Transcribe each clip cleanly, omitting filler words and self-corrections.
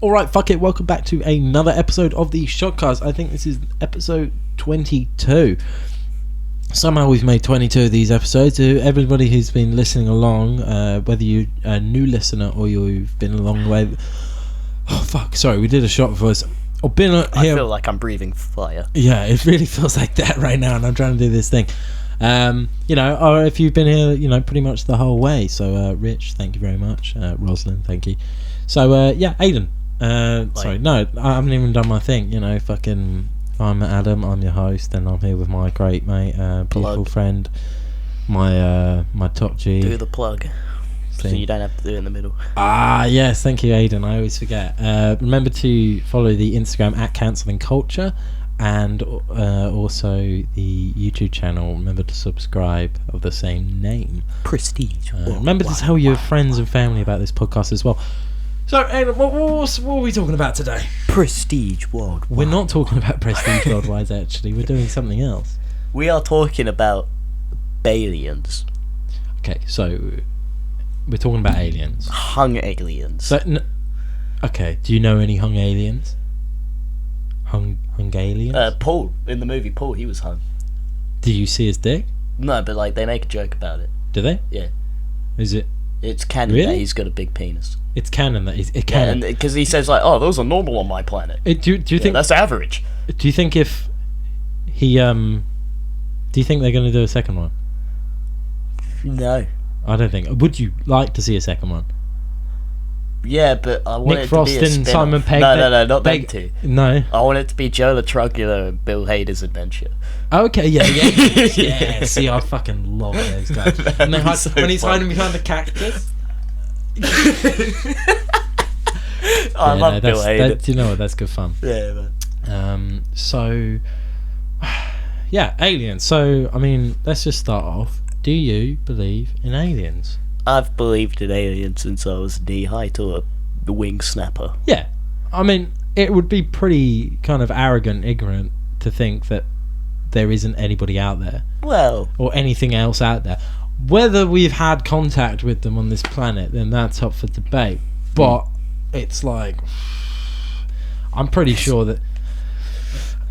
Alright, fuck it, welcome back to another episode of the Shodcast. I think this is episode 22. Somehow we've made 22 of these episodes. To everybody who's been listening along, whether you're a new listener or you've been along the way... Oh fuck, sorry, we did a shot voice. I feel like I'm breathing fire. Yeah, it really feels like that right now, and I'm trying to do this thing. Or if you've been here, pretty much the whole way. So, Rich, thank you very much. Rosalind, thank you. So, Aiden. Sorry, no, I haven't even done my thing. I'm Adam. I'm your host, and I'm here with my great mate, beautiful friend, my top G. Do the plug, so you don't have to do it in the middle. Yes, thank you, Aiden. I always forget. Remember to follow the Instagram at Cancelling Culture, and also the YouTube channel. Remember to subscribe of the same name. Prestige. Remember to tell your friends and family about this podcast as well. So, Aiden, what are we talking about today? Prestige Worldwide. We're not talking about Prestige Worldwide, actually. We're doing something else. We are talking about aliens. Okay, so we're talking about aliens. Hung aliens. So, okay, do you know any hung aliens? Hung aliens? Paul, in the movie Paul, he was hung. Do you see his dick? No, but they make a joke about it. Do they? Yeah. Is it? It's canon that he's got a big penis. It's canon that he's canon. Yeah, because he says those are normal on my planet. Do you think that's average? Do you think if he do you think they're going to do a second one? No. I don't think. Would you like to see a second one? Yeah, but I want Nick it Frost to be a and spin-off. Simon Pegg. No, not them two. No. I want it to be Joe the Truckula and Bill Hader's adventure. Okay, yeah. See, I fucking love those guys. And when he's hiding behind the cactus. I love Bill Hader. Do you know what? That's good fun. Yeah, man. Aliens. So, let's just start off. Do you believe in aliens? I've believed in aliens since I was knee-high to a wing snapper. Yeah. It would be pretty kind of arrogant, ignorant to think that there isn't anybody out there. Well. Or anything else out there. Whether we've had contact with them on this planet, then that's up for debate. But it's like... I'm pretty sure that...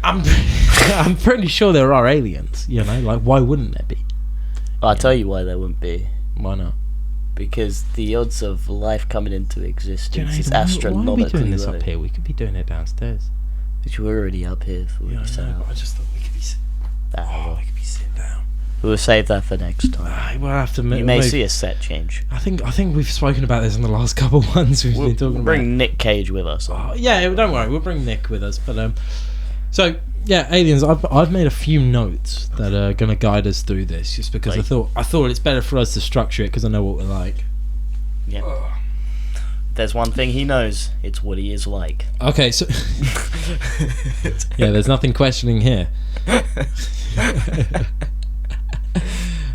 I'm pretty sure there are aliens, why wouldn't there be? I'll tell you why there wouldn't be. Why not? Because the odds of life coming into existence is astronomically low. Why are we doing this up here? We could be doing it downstairs. But you were already up here for I just thought we could be sitting down. We'll save that for next time. We'll have to you may see a set change. I think we've spoken about this in the last couple of ones we've been talking about. Bring Nick Cage with us. Don't worry, we'll bring Nick with us. But aliens. I've made a few notes that are going to guide us through this, just because I thought it's better for us to structure it because I know what we're like. Yeah. There's one thing he knows. It's what he is like. Okay, so there's nothing questioning here.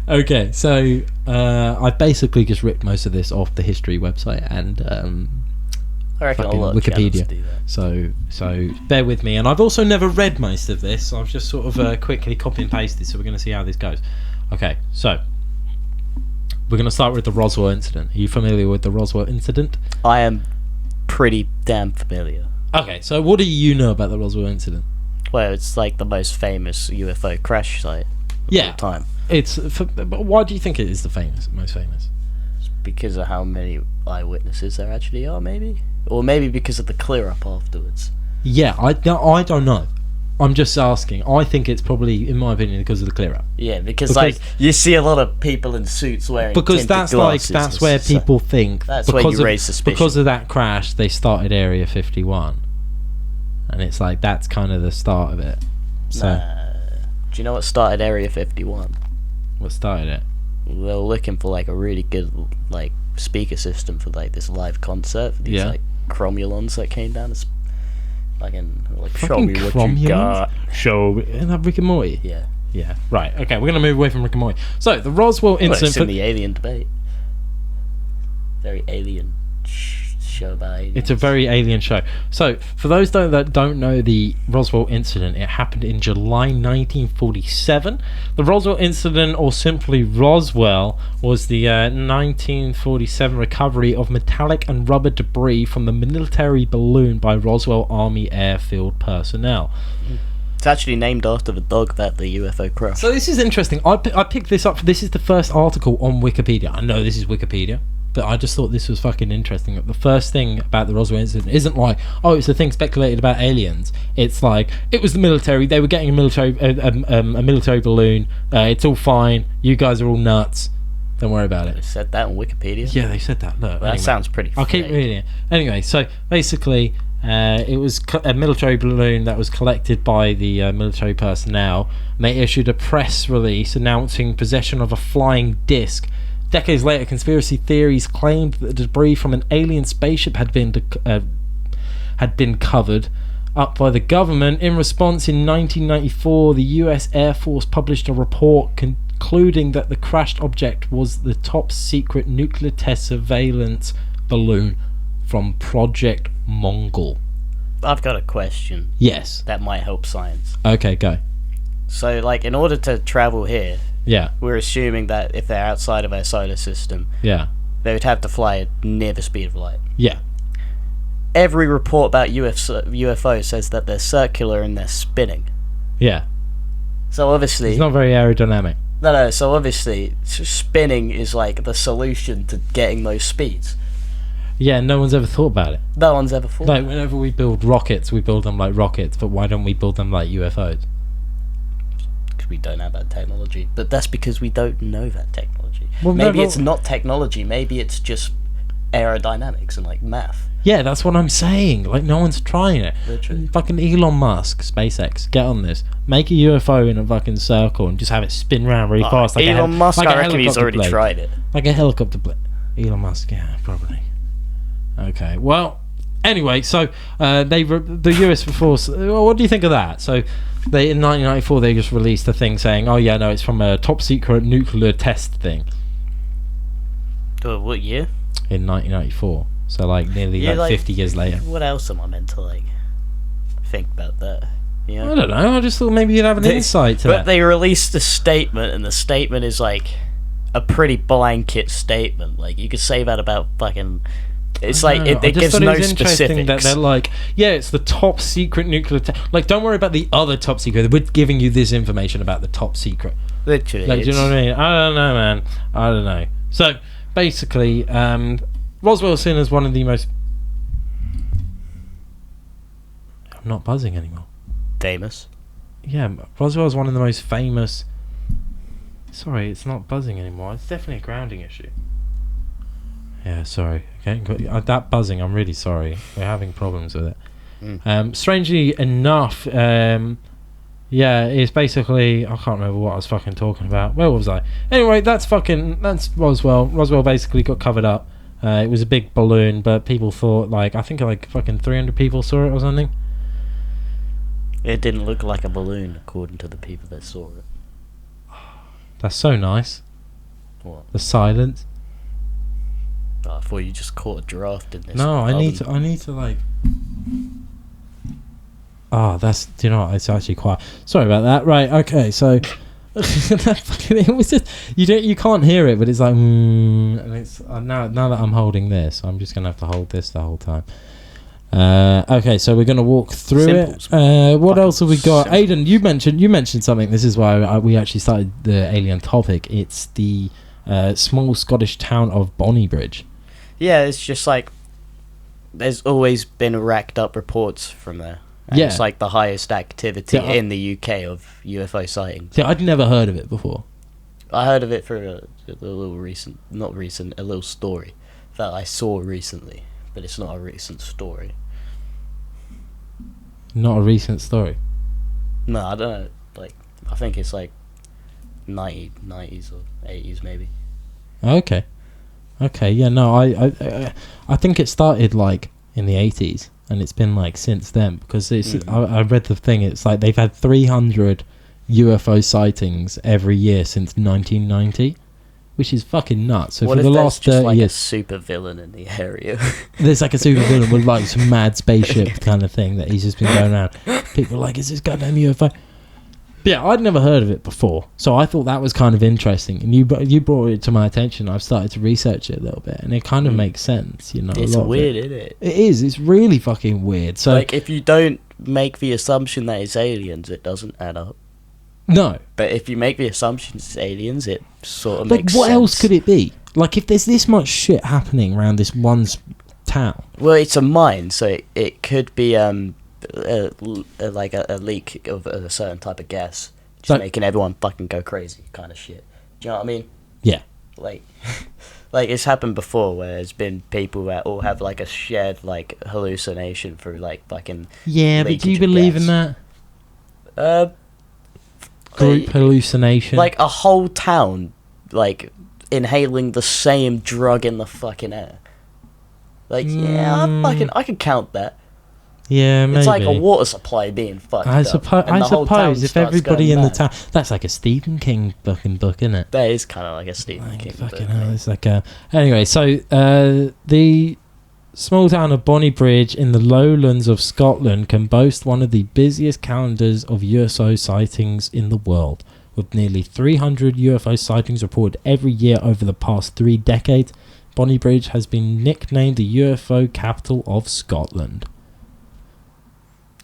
Okay, so I basically just ripped most of this off the history website and I reckon fucking Wikipedia. So bear with me, and I've also never read most of this. So I've just sort of quickly copy and pasted. So we're going to see how this goes. Okay, so we're going to start with the Roswell incident. Are you familiar with the Roswell incident? I am pretty damn familiar. Okay, so what do you know about the Roswell incident? Well, it's like the most famous UFO crash site of all time. But why do you think it is the most famous? It's because of how many eyewitnesses there actually are, maybe? Or maybe because of the clear-up afterwards. Yeah, I don't know. I'm just asking. I think it's probably, in my opinion, because of the clear-up. Yeah, because you see a lot of people in suits wearing tinted glasses. That's where people think. That's where you raise suspicion. Because of that crash, they started Area 51. And it's like, that's kind of the start of it. So, do you know what started Area 51? What started it? They were looking for a really good speaker system for this live concert. These cromulons that came down. It's show me what you got. Show me. Isn't that Rick and Morty? Yeah. Yeah. Right. Okay. We're gonna move away from Rick and Morty. So the Roswell incident. It's in the alien debate. Very alien. show about aliens. It's a very alien show. So, for those that don't know the Roswell incident, it happened in July 1947. The Roswell incident, or simply Roswell, was the 1947 recovery of metallic and rubber debris from the military balloon by Roswell Army Airfield personnel. It's actually named after the dog that the UFO crushed. So this is interesting. I picked this up. This is the first article on Wikipedia. I know this is Wikipedia, but I just thought this was fucking interesting. The first thing about the Roswell incident isn't like, oh, it's a thing speculated about aliens. It's like, it was the military. They were getting a military balloon. It's all fine. You guys are all nuts. Don't worry about it. They said that on Wikipedia? Yeah, they said that. Look, well, that sounds pretty I'll keep reading it. Anyway, so basically, it was a military balloon that was collected by the military personnel. And they issued a press release announcing possession of a flying disc. Decades later, conspiracy theories claimed that the debris from an alien spaceship had been covered up by the government. In response, in 1994, the US Air Force published a report concluding that the crashed object was the top secret nuclear test surveillance balloon from Project Mongol. I've got a question. Yes. That might help science. Okay, go. So, like, in order to travel here, yeah, we're assuming that if they're outside of our solar system, yeah, they would have to fly near the speed of light. Yeah. Every report about UFO says that they're circular and they're spinning. Yeah. So obviously... It's not very aerodynamic. No, so obviously spinning is like the solution to getting those speeds. Yeah, no one's ever thought about it. No one's ever thought Like, whenever we build rockets, we build them like rockets, but why don't we build them like UFOs? Because we don't have that technology. But that's because we don't know that technology. Well, maybe it's not technology, maybe it's just aerodynamics and like math. Yeah, that's what I'm saying. Like, no one's trying it. Literally. Fucking Elon Musk, SpaceX, get on this. Make a UFO in a fucking circle and just have it spin around really fast. Like Elon Musk, like I reckon he's already tried it. Like a helicopter blade. Elon Musk, yeah, probably. Okay, well, anyway, so the US Force. What do you think of that? So, in 1994 they just released a thing saying, "Oh yeah, no, it's from a top secret nuclear test thing." What year? In 1994. So like nearly 50 years later. What else am I meant to like think about that? You know? I don't know. I just thought maybe you'd have an insight to that. But they released a statement, and the statement is like a pretty blanket statement. Like you could say that about fucking. It's like it gives no specifics. That they're like, yeah, it's the top secret nuclear. Like, don't worry about the other top secret. We're giving you this information about the top secret. Literally, like, do you know what I mean? I don't know, man. I don't know. So basically, Roswell's seen as one of the most. I'm not buzzing anymore. Famous. Yeah, Roswell's one of the most famous. Sorry, it's not buzzing anymore. It's definitely a grounding issue. Yeah, sorry. Okay, that buzzing, I'm really sorry. We're having problems with it. Strangely enough, yeah, it's basically, I can't remember what I was fucking talking about. Where was I? Anyway, that's Roswell. Roswell basically got covered up. It was a big balloon, but people thought I think fucking 300 people saw it or something. It didn't look like a balloon, according to the people that saw it. That's so nice. What? The silence. I thought you just caught a draft in this. No, I need to like. Do you know what? It's actually quiet. Sorry about that. Right. Okay. So. It was just you can't hear it, but it's like and it's now that I'm holding this, I'm just gonna have to hold this the whole time. Okay, so we're gonna walk through it. What else have we got? Aidan, you mentioned something. This is why we actually started the alien topic. It's the small Scottish town of Bonnybridge. Yeah, it's just like there's always been racked up reports from there. And it's like the highest activity in the UK of UFO sightings. Yeah, I'd never heard of it before. I heard of it for a little a little story that I saw recently, but it's not a recent story. Not a recent story? No, I don't know. Like, I think it's like 90s or 80s maybe. Okay, yeah, no, I think it started like in the 80s. And it's been like since then, because I read the thing. It's like they've had 300 UFO sightings every year since 1990 which is fucking nuts. So what for the if last there's just 30 like years, a super villain in the area? there's like a super villain with like some mad spaceship kind of thing that he's just been going around. People are like, is this goddamn UFO? But yeah, I'd never heard of it before, so I thought that was kind of interesting. And you brought it to my attention. I've started to research it a little bit, and it kind of makes sense. You know, It's weird, isn't it? It is. It's really fucking weird. So, like, if you don't make the assumption that it's aliens, it doesn't add up. no. But if you make the assumption it's aliens, it sort of Like, makes what sense. else could it be? Like, if there's this much shit happening around this one town. Well, it's a mine, so it could be like a leak of a certain type of gas, just making everyone fucking go crazy, kind of shit. Do you know what I mean? Yeah. Like, like it's happened before where there's been people that all have like a shared like hallucination through like fucking. Yeah, but do you believe in that? Group hallucination. Like a whole town, like inhaling the same drug in the fucking air. Like, yeah, I can count that. Yeah, maybe. It's like a water supply being fucked I up. suppose if everybody in the town, that's like a Stephen King fucking book, isn't it? That is kind of like a Stephen King book. Hell, it's like anyway, so the small town of Bonnybridge in the lowlands of Scotland can boast one of the busiest calendars of UFO sightings in the world, with nearly 300 UFO sightings reported every year over the past 3 decades. Bonnybridge has been nicknamed the UFO capital of Scotland.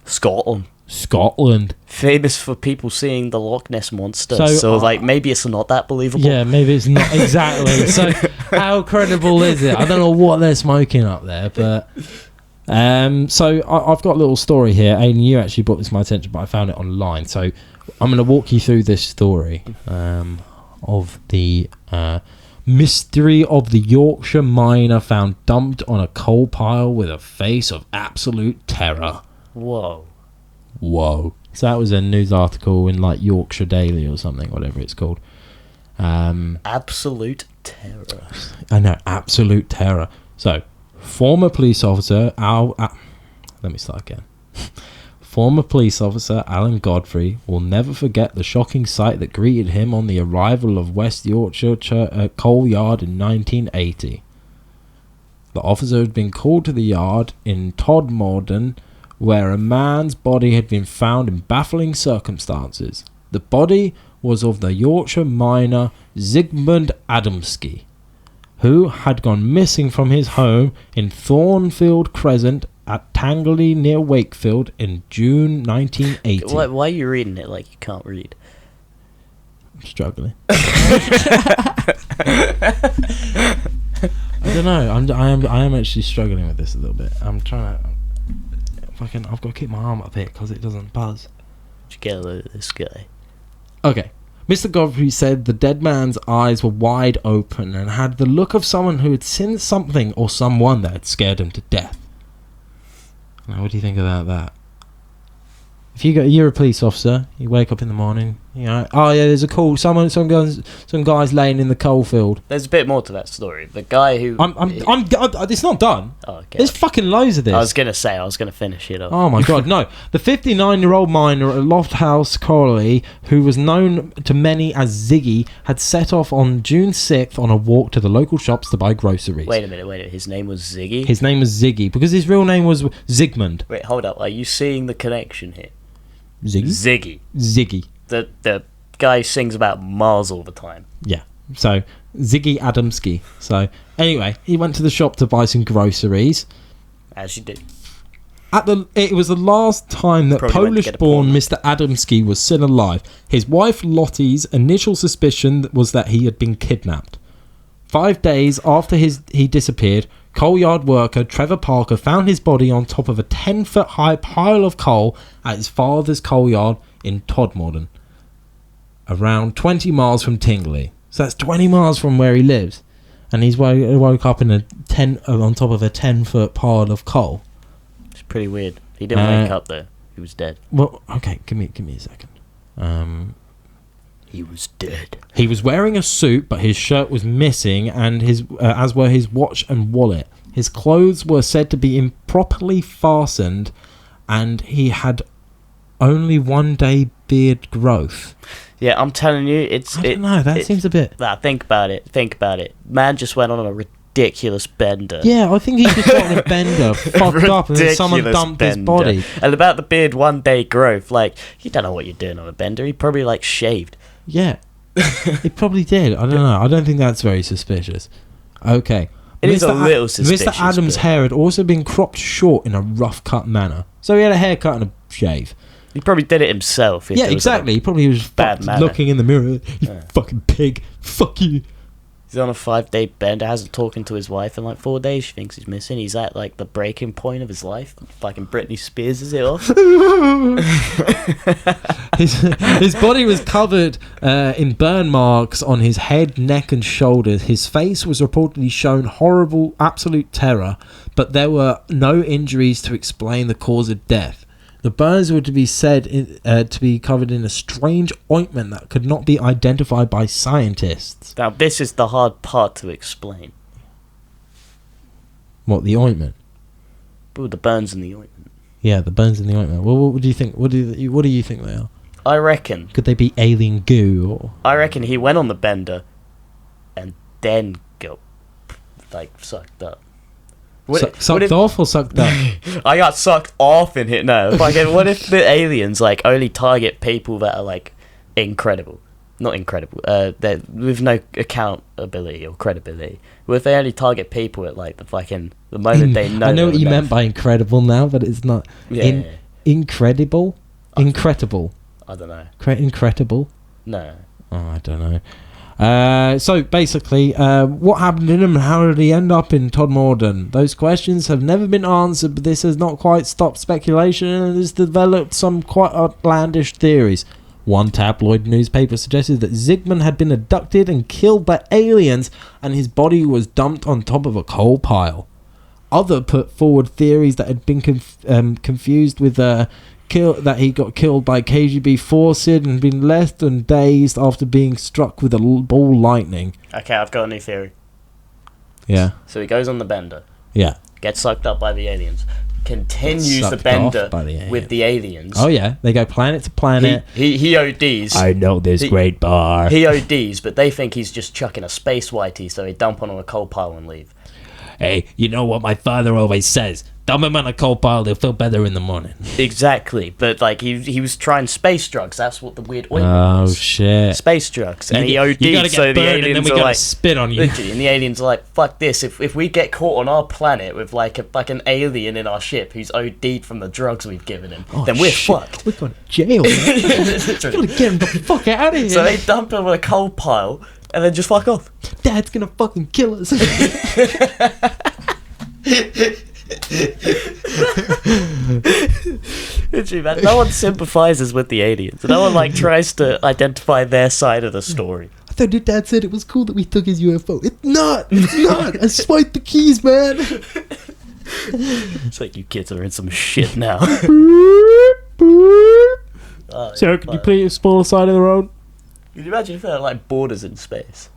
Scotland. Famous for people seeing the Loch Ness Monster. So, So like, maybe it's not that believable. Yeah, maybe it's not exactly. So, how credible is it? I don't know what they're smoking up there, but... so, I've got a little story here. Aidan, you actually brought this to my attention, but I found it online. So, I'm going to walk you through this story of the... mystery of the Yorkshire miner found dumped on a coal pile with a face of absolute terror. Whoa. So that was a news article in like Yorkshire Daily or something, whatever it's called. Absolute terror. I know, absolute terror. So, former police officer let me start again. Former police officer Alan Godfrey will never forget the shocking sight that greeted him on the arrival of West Yorkshire coal yard in 1980. The officer had been called to the yard in Todmorden, where a man's body had been found in baffling circumstances. The body was of the Yorkshire miner Zygmunt Adamski, who had gone missing from his home in Thornfield Crescent at Tangley near Wakefield in June 1980. Why are you reading it like you can't read? I'm struggling. I don't know. I am actually struggling with this a little bit. I'm trying to... I've got to keep my arm up here because it doesn't buzz. Just get a load of this guy. Okay. Mr. Godfrey said the dead man's eyes were wide open and had the look of someone who had seen something or someone that had scared him to death. Now, what do you think about that? If you're a police officer, you wake up in the morning, you know, oh yeah, there's a call. Some guy's laying in the coal field. There's a bit more to that story. The guy who it's not done. Oh, okay. There's fucking loads of this. I was gonna finish it off. Oh my god, no! The 59-year-old miner at Lofthouse Colliery, who was known to many as Ziggy, had set off on June 6th on a walk to the local shops to buy groceries. Wait a minute. His name was Ziggy? His name was Ziggy because his real name was Zygmunt. Wait, hold up. Are you seeing the connection here? Ziggy. The guy sings about Mars all the time. Yeah. So Ziggy Adamski. So anyway, he went to the shop to buy some groceries. As you do. It was the last time that Polish-born Mr. Adamski was still alive. His wife Lottie's initial suspicion was that he had been kidnapped. 5 days after he disappeared, coal yard worker Trevor Parker found his body on top of a 10-foot high pile of coal at his father's coal yard in Todmorden, around 20 miles from Tingley. So that's 20 miles from where he lives, and he's woke up in a tent on top of a 10-foot pile of coal. It's pretty weird. He didn't wake up though. He was dead. Well, okay, give me a second. He was dead. He was wearing a suit, but his shirt was missing, and as were his watch and wallet. His clothes were said to be improperly fastened, and he had only 1 day beard growth. Yeah, I'm telling you, I don't know. That seems a bit. Think about it. Man just went on a ridiculous bender. Yeah, I think he just got on a bender, fucked up, and then someone dumped his body. And about the beard 1 day growth, like, you don't know what you're doing on a bender. He probably, like, shaved. Yeah. He probably did. I don't know. I don't think that's very suspicious. Okay. It is a little suspicious. Mr. Adams' hair had also been cropped short in a rough cut manner. So he had a haircut and a shave. He probably did it himself. Yeah, exactly. He probably was looking in the mirror. You fucking pig. Fuck you. He's on a 5-day bender, hasn't talking to his wife in like 4 days. She thinks he's missing. He's at like the breaking point of his life. Fucking Britney Spears is it off. His body was covered in burn marks on his head, neck and shoulders. His face was reportedly shown horrible, absolute terror, but there were no injuries to explain the cause of death. The burns were to be said to be covered in a strange ointment that could not be identified by scientists. Now, this is the hard part to explain. What, the ointment? Ooh, the burns in the ointment. Yeah, the burns in the ointment. Well, what do you think? What do you think they are? I reckon. Could they be alien goo? Or? I reckon he went on the bender and then got, like, sucked up. Sucked off or sucked up? I got sucked off in it. No, like, what if the aliens like only target people that are like incredible, not incredible, that with no accountability or credibility? What if they only target people at like the moment they know? I know what you meant by incredible now, but it's not. Yeah. Incredible. Incredible. I don't know. Incredible. No. Oh, I don't know. So basically, what happened to him and how did he end up in Todmorden? Those questions have never been answered, but this has not quite stopped speculation and has developed some quite outlandish theories. One tabloid newspaper suggested that Zygmunt had been abducted and killed by aliens and his body was dumped on top of a coal pile. Other put forward theories that had been confused with that he got killed by KGB forces and been less than dazed after being struck with a ball lightning. Okay, I've got a new theory. Yeah. So he goes on the bender. Yeah. Gets sucked up by the aliens. Continues the bender with the aliens. Oh yeah, they go planet to planet. He ODs. I know this great bar. He ODs, but they think he's just chucking a space whitey, so they dump on a coal pile and leave. Hey, you know what my father always says? Dump him on a coal pile, they'll feel better in the morning. Exactly, but like he was trying space drugs. That's what the weird ointment was. Oh shit! Space drugs, and he OD'd, so the aliens and then we are like spit on you. Literally, and the aliens are like, "Fuck this! If we get caught on our planet with like an alien in our ship who's OD'd from the drugs we've given him, then we're fucked. We're going to jail. Gotta get him the fuck out of here." So they dump him on a coal pile and then just fuck off. Dad's gonna fucking kill us. Literally, man, no one sympathizes with the aliens. No one like tries to identify their side of the story. I thought your dad said it was cool that we took his UFO. It's not. I swiped the keys, man. It's like you kids are in some shit now. So can you please spoil the side of the road? Can you imagine if there are like borders in space?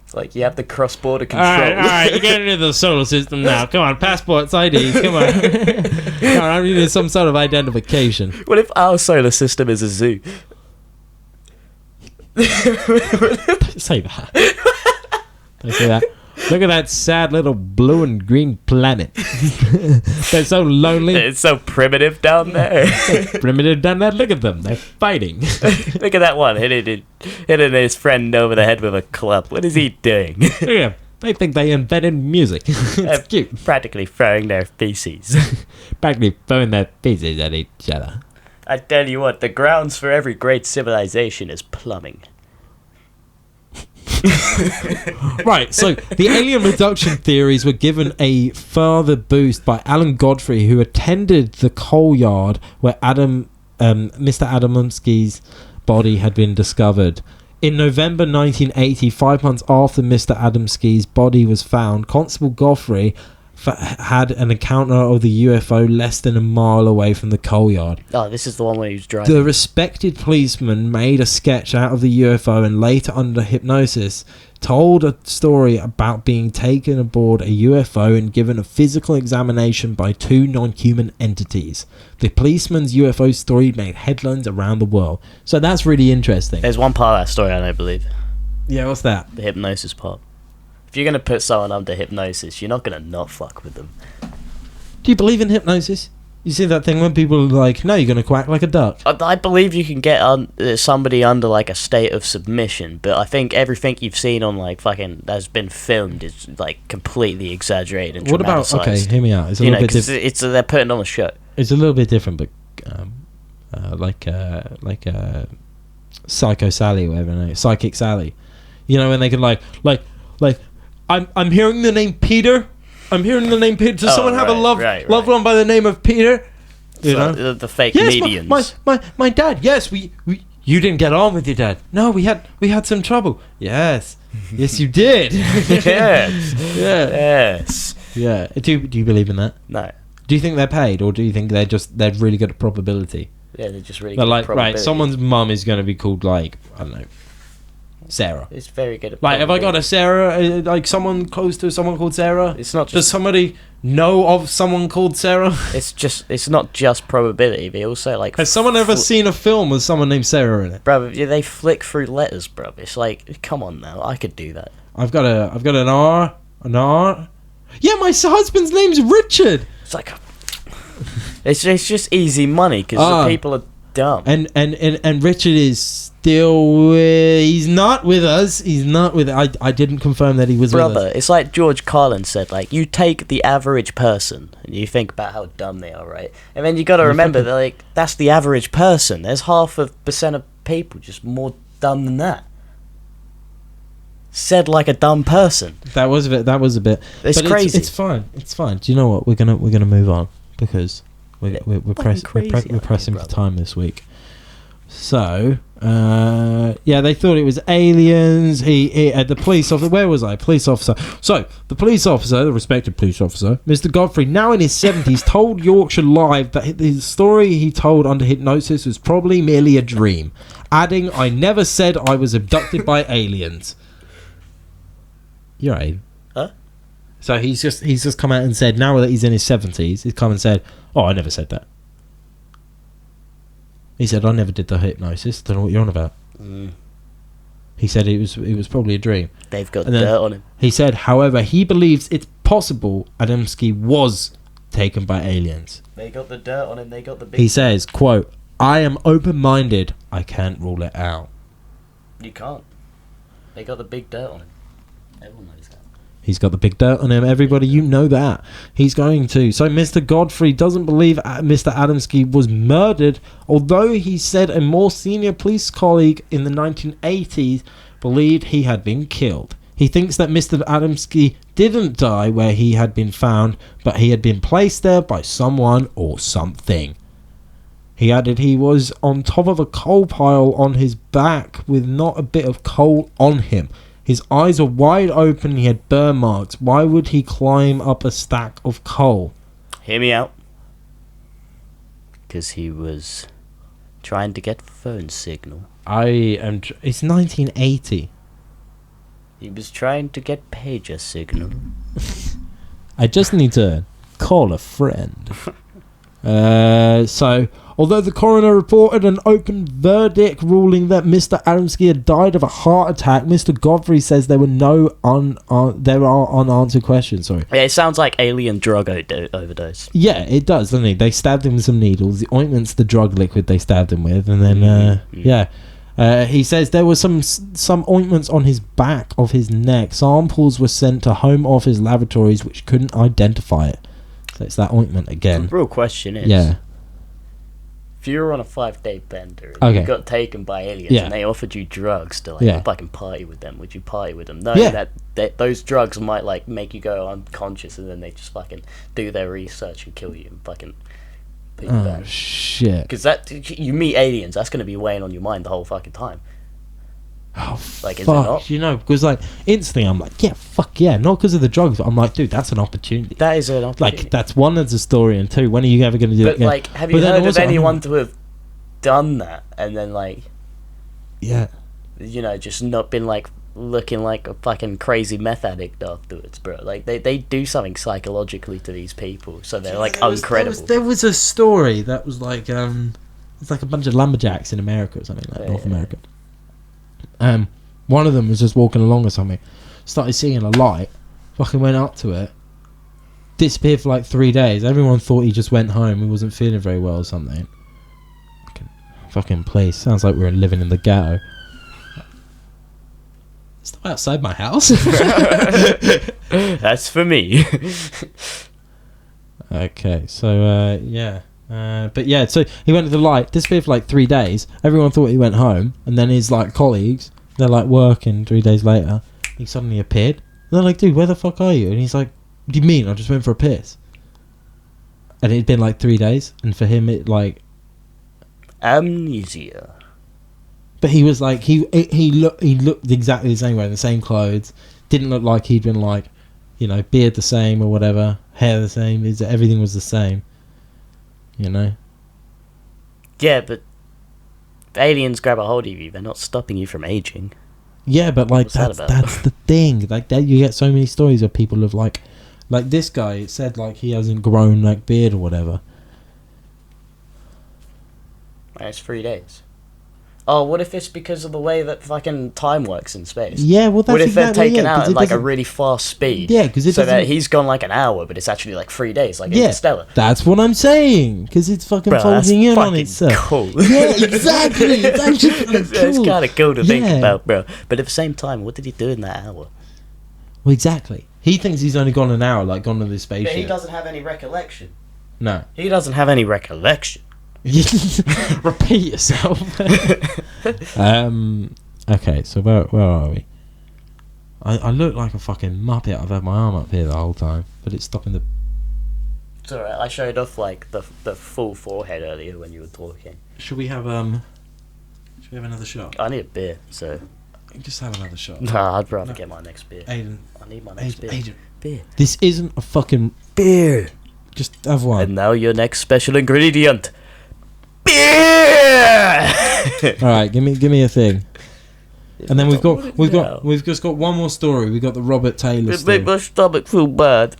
It's like you have the cross-border control. Alright, you're getting into the solar system now. Come on, passports, IDs, come on. Come on, I need some sort of identification. What if our solar system is a zoo? Don't say that. Don't say that. Look at that sad little blue and green planet. They're so lonely. It's so primitive down there. Primitive down there. Look at them. They're fighting. Look at that one hitting his friend over the head with a club. What is he doing? Look at them. They think they invented music. It's cute. Practically throwing their feces. Practically throwing their feces at each other. I tell you what, the grounds for every great civilization is plumbing. Right, so the alien abduction theories were given a further boost by Alan Godfrey, who attended the coal yard where Mr. Adamski's body had been discovered. In November 1980, 5 months after Mr. Adamski's body was found, Constable Godfrey had an encounter of the UFO less than a mile away from the coal yard. Oh, this is the one where he was driving. The respected policeman made a sketch out of the UFO and later, under hypnosis, told a story about being taken aboard a UFO and given a physical examination by two non-human entities. The policeman's UFO story made headlines around the world. So that's really interesting. There's one part of that story I don't believe. Yeah, what's that? The hypnosis part. If you're going to put someone under hypnosis, you're not going to not fuck with them. Do you believe in hypnosis? You see that thing when people are like, no, you're going to quack like a duck. I believe you can get somebody under like a state of submission, but I think everything you've seen on like fucking that's been filmed is like completely exaggerated and What about, dramatised. okay, hear me out. It's a little bit different. It's they're putting on a show. It's a little bit different, but Psycho Sally, whatever her name is, Psychic Sally. You know, when they can like I'm hearing the name Peter. I'm hearing the name Peter. Does someone have a loved one by the name of Peter? You know? The fake yes, mediums. My dad. Yes, we. You didn't get on with your dad. No, we had some trouble. Yes, yes, you did. Yes. Yeah. Yes. Yeah. Do you believe in that? No. Do you think they're paid, or do you think they're really good at probability? Yeah, they're just really They're good like, at probability. right, someone's mum is going to be called, like, I don't know, Sarah. It's very good at Like, have I got probability. a Sarah, like someone close to someone called Sarah? It's not Does just... somebody know of someone called Sarah? It's not just probability, but also, like... Has someone ever seen a film with someone named Sarah in it? Bro, yeah, they flick through letters, bro. It's like, come on now, I could do that. I've got an R. Yeah, my husband's name's Richard. It's like... it's just easy money, because the people are dumb. And Richard is still... he's not with us. He's not with... I didn't confirm that he was with us. Brother, it's like George Carlin said, like, you take the average person, and you think about how dumb they are, right? And then you got to remember that, like, that's the average person. There's 0.5% of people just more dumb than that. Said like a dumb person. That was a bit. It's but crazy. It's fine. It's fine. Do you know what? We're gonna move on because we're pressing for time this week. So yeah, they thought it was aliens. He the police officer. Where was I? Police officer. So the police officer, the respected police officer, Mr. Godfrey, now in his 70s, told Yorkshire Live that the story he told under hypnosis was probably merely a dream, adding, "I never said I was abducted by aliens." You're right. Huh? So he's just come out and said, now that he's in his 70s, he's come and said, "Oh, I never said that." He said, "I never did the hypnosis. Don't know what you're on about." He said it was probably a dream. They've got dirt on him. He said, however, he believes it's possible Adamski was taken by aliens. They got the dirt on him. They got the big... He says, quote, "I am open-minded. I can't rule it out." You can't. They got the big dirt on him. Everyone knows that. He's got the big dirt on him. Everybody, you know that. He's going to. So Mr. Godfrey doesn't believe Mr. Adamski was murdered, although he said a more senior police colleague in the 1980s believed he had been killed. He thinks that Mr. Adamski didn't die where he had been found, but he had been placed there by someone or something. He added he was on top of a coal pile on his back with not a bit of coal on him. His eyes were wide open, he had burn marks. Why would he climb up a stack of coal? Hear me out. Because he was trying to get phone signal. It's 1980. He was trying to get pager signal. I just need to call a friend. So, although the coroner reported an open verdict ruling that Mr. Adamski had died of a heart attack, Mr. Godfrey says there were there are unanswered questions. Sorry. Yeah, it sounds like alien drug overdose. Yeah, it does, doesn't it? They stabbed him with some needles. The ointment's the drug liquid they stabbed him with, and then yeah. He says there were some ointments on his back of his neck. Samples were sent to Home Office laboratories which couldn't identify it. So it's that ointment again. The real question is, yeah. If you were on a 5-day bender and you got taken by aliens and they offered you drugs to like fucking party with them, would you party with them? Knowing that those drugs might like make you go unconscious and then they just fucking do their research and kill you and fucking put you back. Shit. Because that you meet aliens, that's going to be weighing on your mind the whole fucking time. Oh, Like, is it fuck, not? you know, because like instantly I'm like, yeah, fuck yeah, not because of the drugs, but I'm like, dude, that's an opportunity. That is an opportunity. Like, that's one, as a story, and two, when are you ever going to do But it again? like, have But you then heard of also, I mean, anyone to have done that and then like, yeah, you know, just not been like looking like a fucking crazy meth addict afterwards, bro? Like they do something psychologically to these people, so they're like uncredible. There was a story that was like it's like a bunch of lumberjacks in America or something, like North America. One of them was just walking along or something, started seeing a light, fucking went up to it, disappeared for like 3 days. Everyone thought he just went home, he wasn't feeling very well or something. Fucking place, sounds like we're living in the ghetto. It's not outside my house. That's for me. Okay, so yeah. But yeah, so he went to the light, disappeared for like 3 days. Everyone thought he went home, and then his like colleagues, they're like working 3 days later, he suddenly appeared. And they're like, dude, where the fuck are you? And he's like, what do you mean? I just went for a piss. And it'd been like 3 days, and for him it like Amnesia. but he was like he looked exactly the same way, in the same clothes, didn't look like he'd been like, you know, beard the same or whatever, hair the same, everything was the same. You know? Yeah, but if aliens grab a hold of you, they're not stopping you from aging. Yeah, but like What's that that's the thing. Like that, you get so many stories of people of like this guy. It said like he hasn't grown like beard or whatever. It's 3 days. Oh, what if it's because of the way that fucking time works in space? Yeah, well, that's what if they're exactly taken it, out 'cause at it like a doesn't- really fast speed? Yeah, because it so that doesn't. he's gone like an hour, but it's actually like 3 days, like Yeah, Interstellar. that's what I'm saying. Because it's fucking Bro, that's folding in on fucking itself. cool. Yeah, exactly. It's actually kinda It's cool. kind of cool to think Yeah. about, bro. But at the same time, what did he do in that hour? Well, exactly. He thinks he's only gone an hour, like gone to this spaceship. But he doesn't have any recollection. No. He doesn't have any recollection. Repeat yourself. Okay, so where are we? I look like a fucking muppet. I've had my arm up here the whole time, but it's stopping the. It's alright. I showed off like the full forehead earlier when you were talking. Should we have another shot? I need a beer, so Just have another shot. nah, I'd rather get my next beer. Aiden, I need my next beer. Aiden, Beer. this isn't a fucking. Beer. Just have one. And now your next special ingredient. Beer. All right, give me a thing. And then we've Now. just got one more story. We got the Robert Taylor It story. make my stomach feel bad.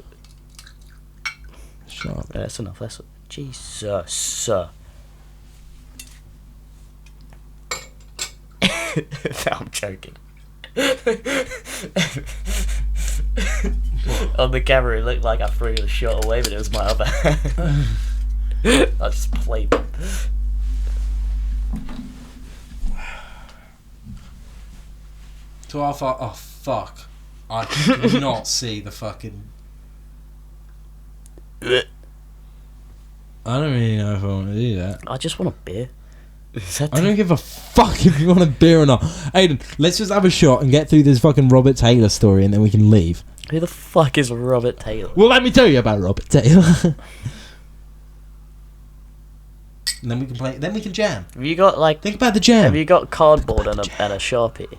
Shut up. That's enough. That's Jesus. I'm joking. On the camera, it looked like I threw the shot away, but it was my other hand. I just played it. To our oh fuck! I did not see the fucking. I don't really know if I want to do that. I just want a beer. Is that I don't give a fuck if you want a beer or not. Aiden, let's just have a shot and get through this fucking Robert Taylor story, and then we can leave. Who the fuck is Robert Taylor? Well, let me tell you about Robert Taylor. And then we can play. Then we can jam. Have you got like? Think about the jam. Have you got cardboard and a Sharpie?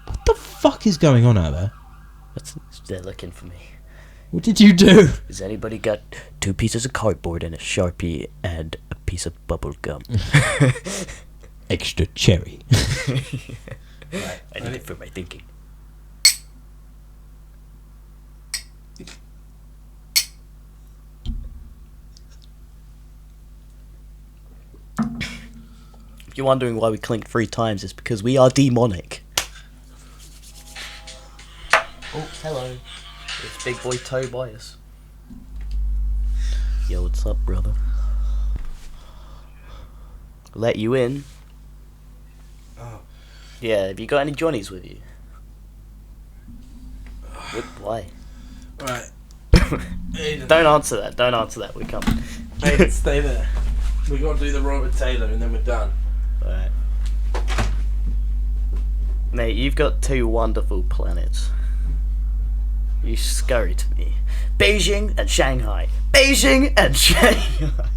What the fuck is going on out there? They're looking for me. What did you do? Has anybody got 2 pieces of cardboard and a Sharpie and a piece of bubble gum? Extra cherry. Right, I need it for my thinking. If you're wondering why we clinked 3 times, it's because we are demonic. Oh, hello. It's Big Boy Tobias. Yo, what's up, brother? Let you in. Oh. Yeah, have you got any Johnnies with you? Why? Right. Don't answer that, we're coming. Aiden, stay there. We got to do the Robert Taylor and then we're done. Alright. Mate, you've got 2 wonderful planets. You scurry to me. Beijing and Shanghai. Beijing and Shanghai.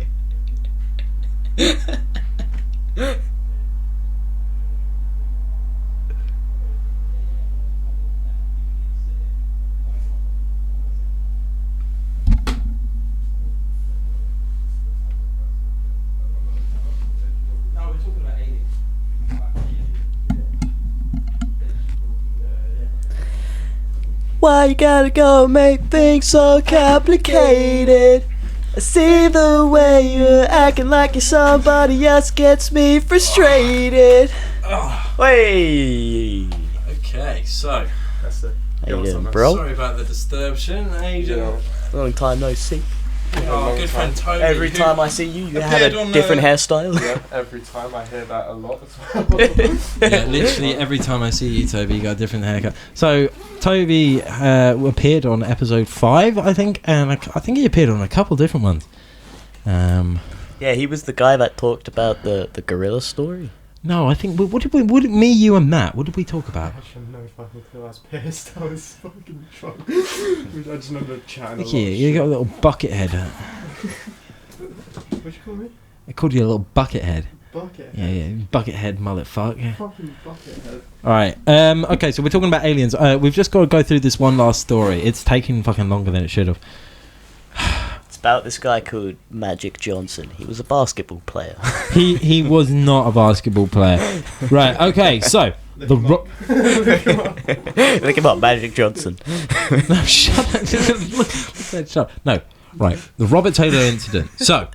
Why you gotta go make things so complicated? I see the way you're acting like you're somebody else gets me frustrated. Hey. Okay, so That's it. How you doing, man? bro? sorry about the disturbance, Agent. Long time no see. Oh, good friend Toby. Every who time I see you, you had appeared a on, different hairstyle. Yeah, every time I hear that a lot as well. Yeah, literally every time I see you, Toby, you got a different haircut. So, Toby appeared on episode 5, I think, and I think he appeared on a couple different ones. Yeah, he was the guy that talked about the gorilla story. No, I think, me, you, and Matt, what did we talk about? I should know fucking clue. I was pissed. I was fucking drunk. I just remember chatting a lot. Yeah, you got a little bucket head. What'd you call me? I called you a little bucket head. Bucket. Yeah, bucket head mullet fuck. Yeah. Fucking bucket head. Alright, okay, so we're talking about aliens. We've just got to go through this one last story. It's taking fucking longer than it should have. It's about this guy called Magic Johnson. He was a basketball player. He was not a basketball player. Right, okay, so Look him up. Look him up, Magic Johnson. No, shut up. Shut up. No, right, the Robert Taylor incident. So,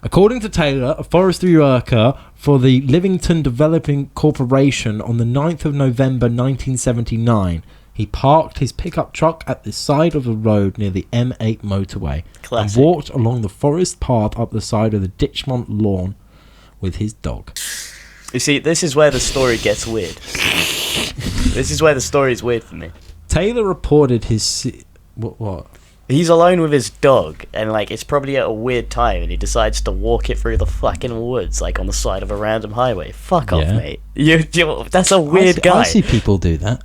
according to Taylor, a forestry worker for the Livington Developing Corporation, on the 9th of November 1979, he parked his pickup truck at the side of the road near the M8 motorway Classic. and walked along the forest path up the side of the Ditchmont lawn with his dog. You see, this is where the story gets weird. This is where the story is weird for me. Taylor reported his... What? He's alone with his dog, and like it's probably at a weird time, and he decides to walk it through the fucking woods, like on the side of a random highway. Fuck off, Yeah. mate. That's a weird guy. I see people do that.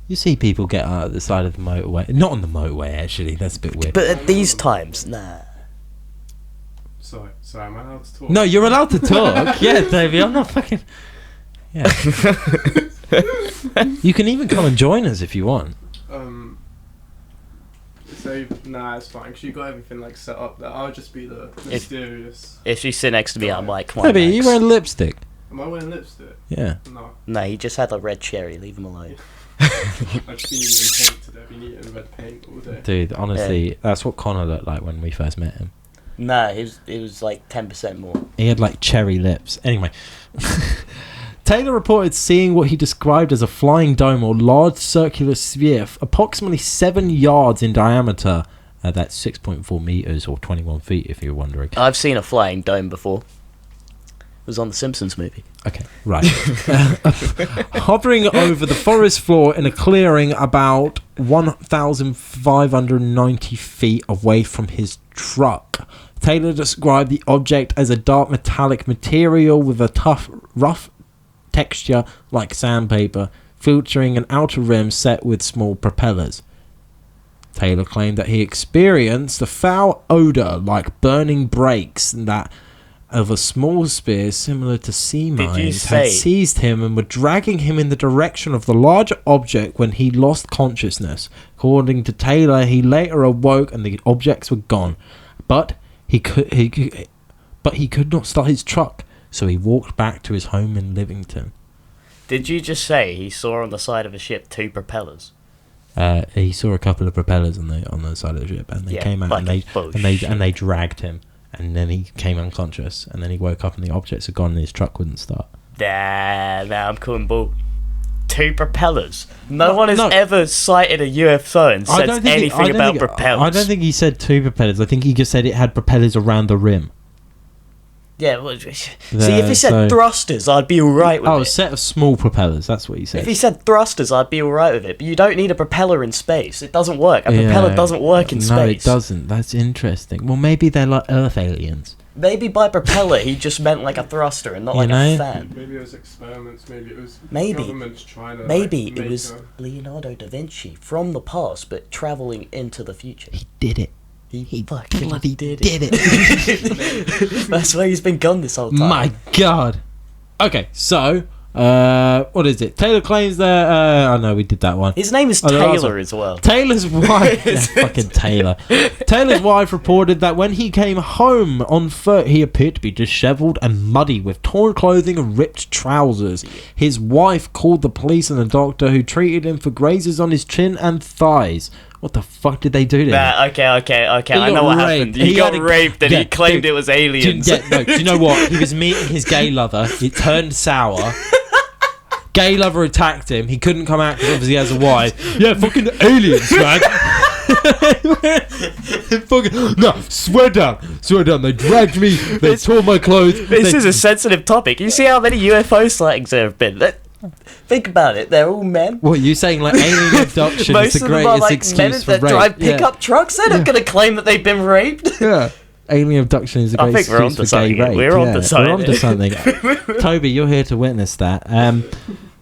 You see people get out at the side of the motorway. Not on the motorway, actually. That's a bit weird. But at these times, nah. Sorry, am I allowed to talk? No, you're allowed to talk. Yeah, Davey, I'm not fucking... Yeah. You can even come and join us if you want. So, nah, it's fine, because you got everything, like, set up there. I'll just be the mysterious... If you sit next to me, I'm like, come on, Davey, Max. you wearing lipstick. Am I wearing lipstick? Yeah. No. No, he just had a red cherry. Leave him alone. I've just been eating paint today. I've been eating red paint all day. Dude, honestly, that's what Connor looked like when we first met him. Nah, it was like 10% more. He had, like, cherry lips. Anyway. Taylor reported seeing what he described as a flying dome or large circular sphere approximately 7 yards in diameter. That's 6.4 meters or 21 feet, if you're wondering. I've seen a flying dome before. It was on the Simpsons movie. Okay, right. Hovering over the forest floor in a clearing about 1,590 feet away from his truck. Taylor described the object as a dark metallic material with a tough, rough texture like sandpaper, featuring an outer rim set with small propellers. Taylor claimed that he experienced a foul odor like burning brakes and that of a small spear similar to sea mines had seized him and were dragging him in the direction of the larger object when he lost consciousness. According to Taylor, he later awoke and the objects were gone, but he could not start his truck, so he walked back to his home in Livington. Did you just say he saw on the side of a ship 2 propellers? He saw a couple of propellers on the side of the ship, and they came out and they dragged him. And then he came unconscious, and then he woke up and the objects had gone and his truck wouldn't start. Nah, I'm calling bull. 2 propellers. No one has ever sighted a UFO and said anything about propellers. I don't think he said 2 propellers. I think he just said it had propellers around the rim. Yeah, well, see, if he said thrusters, I'd be alright with it. Oh, a set of small propellers, that's what he said. If he said thrusters, I'd be alright with it. But you don't need a propeller in space. It doesn't work. A propeller doesn't work in space. No, it doesn't. That's interesting. Well, maybe they're like Earth aliens. Maybe by propeller, he just meant like a thruster and not like a fan. Maybe it was experiments. Maybe it was governments trying to. Maybe it was Leonardo da Vinci from the past, but travelling into the future. He did it. He fucking bloody did it. That's why he's been gone this whole time. My God. Okay, so What is it? Taylor claims that. Oh no, we did that one. His name is Oh, the last Taylor one. as well. Taylor's wife, yeah, fucking Taylor. Taylor's wife reported that when he came home on foot, he appeared to be dishevelled and muddy with torn clothing and ripped trousers. His wife called the police and a doctor who treated him for grazes on his chin and thighs. What the fuck did they do to him? Okay. I got know what raped. happened. He got raped and yeah, he claimed dude, it was aliens. Do you know what? He was meeting his gay lover. It turned sour. Gay lover attacked him. He couldn't come out because obviously he has a wife. Yeah, fucking aliens, man. Fucking, no, swear down. They dragged me. They tore my clothes. This is a sensitive topic. You see how many UFO sightings there have been? Think about it. They're all men. What, you saying like alien abduction Most is the of them are greatest like men excuse for that rape? drive pickup trucks. They're not going to claim that they've been raped. Yeah. Alien abduction is the I greatest think we're excuse onto for gay something. rape. We're onto something. We're onto something. Toby, you're here to witness that.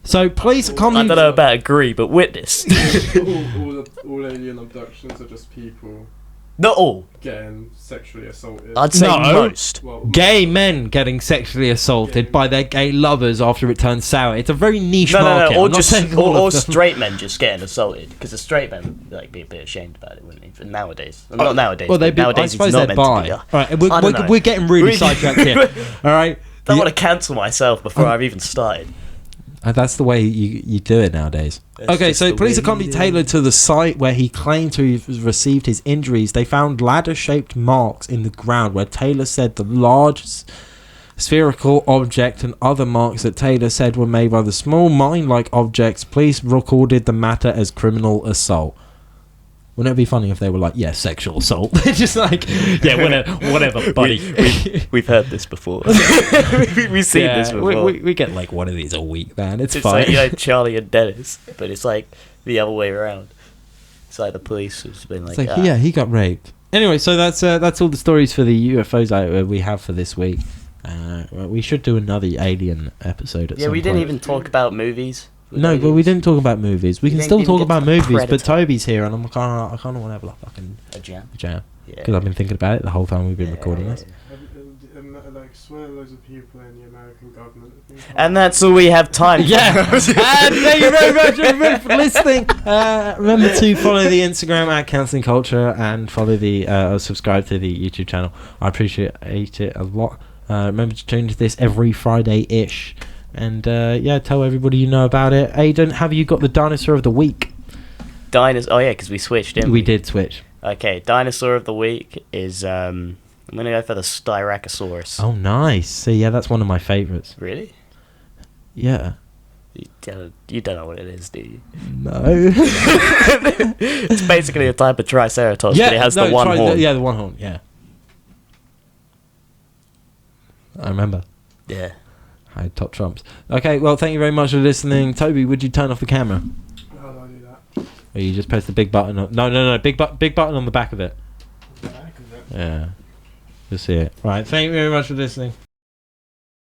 So police I don't know about agree, but witness. all alien abductions are just people Not all. getting sexually assaulted. I'd say No. most. Well, gay men getting sexually assaulted by their gay lovers after it turns sour. It's a very niche market. Or I'm not just saying all or of them. straight men just getting assaulted because the straight men like be a bit ashamed about it, wouldn't they? But nowadays, not nowadays. Well, but I nowadays suppose it's not they're meant to bi. be. All right, I don't know. we're getting really sidetracked here. All right. Don't Yeah. want to cancel myself before I've even started. That's the way you do it nowadays. That's Okay, just so the police way accompanied you do Taylor to the site where he claimed to have received his injuries. They found ladder-shaped marks in the ground where Taylor said the large spherical object and other marks that Taylor said were made by the small mine-like objects. Police recorded the matter as criminal assault. Wouldn't it be funny if they were like, yeah, sexual assault? Just like, yeah, whatever, buddy. We've heard this before. We've seen this before. We get like one of these a week, man. It's It's fine. like, you know, Charlie and Dennis, but it's like the other way around. It's like the police has been like, It's like, yeah, he got raped. Anyway, so that's all the stories for the UFOs we have for this week. We should do another alien episode at some point. we didn't even talk about movies. No, but we didn't talk about movies. We can didn't still even talk get about to the movies, but Predator. Toby's here, and I kind of want to have like fucking A jam. jam Yeah. because I've been thinking about it the whole time we've been recording this. like swear loads of people in the American government have been And that's all we have time for. Yeah, and thank you very much everybody for listening. Remember to follow the Instagram at Cancelling Culture and follow the subscribe to the YouTube channel. I appreciate it a lot. Remember to tune to this every Friday-ish. And yeah, tell everybody you know about it. Aidan, have you got the dinosaur of the week? Oh yeah, because we switched, didn't we? We did switch. Okay, dinosaur of the week is I'm gonna go for the Styracosaurus. Oh, nice. So yeah, that's one of my favourites. Really? Yeah. You don't know what it is, do you? No. It's basically a type of Triceratops, but it has the one horn. Yeah, the one horn. Yeah. I remember. Yeah. I had top trumps. Okay, well, thank you very much for listening. Toby, would you turn off the camera? How do I do that? Or you just press the big button? No. Big button on the back of it. The back of it. Yeah. You'll see it. Right, thank you very much for listening.